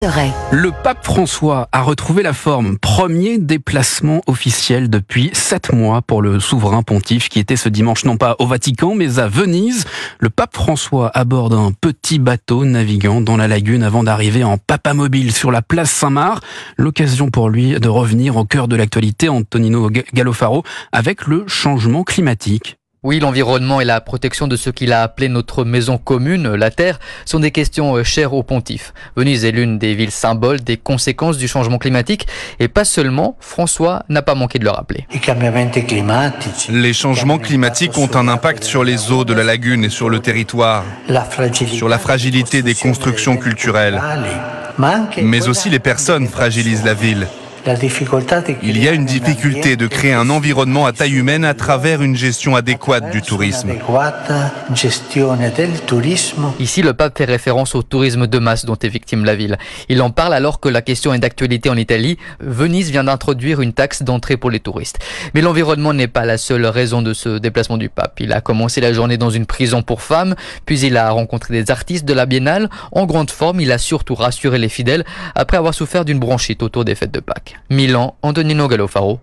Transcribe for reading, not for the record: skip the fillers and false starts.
Le pape François a retrouvé la forme. Premier déplacement officiel depuis 7 mois pour le souverain pontife qui était ce dimanche non pas au Vatican mais à Venise. Le pape François aborde un petit bateau naviguant dans la lagune avant d'arriver en papamobile sur la place Saint-Marc. L'occasion pour lui de revenir au cœur de l'actualité, Antonino Gallofaro, avec le changement climatique. Oui, l'environnement et la protection de ce qu'il a appelé notre maison commune, la Terre, sont des questions chères au pontife. Venise est l'une des villes symboles des conséquences du changement climatique et pas seulement, François n'a pas manqué de le rappeler. Les changements climatiques ont un impact sur les eaux de la lagune et sur le territoire, sur la fragilité des constructions culturelles. Mais aussi les personnes fragilisent la ville. Il y a une difficulté de créer un environnement à taille humaine à travers une gestion adéquate du tourisme. Ici, le pape fait référence au tourisme de masse dont est victime la ville. Il en parle alors que la question est d'actualité en Italie. Venise vient d'introduire une taxe d'entrée pour les touristes. Mais l'environnement n'est pas la seule raison de ce déplacement du pape. Il a commencé la journée dans une prison pour femmes, puis il a rencontré des artistes de la Biennale. En grande forme, il a surtout rassuré les fidèles après avoir souffert d'une bronchite autour des fêtes de Pâques. Milan, Antonino Gallofaro.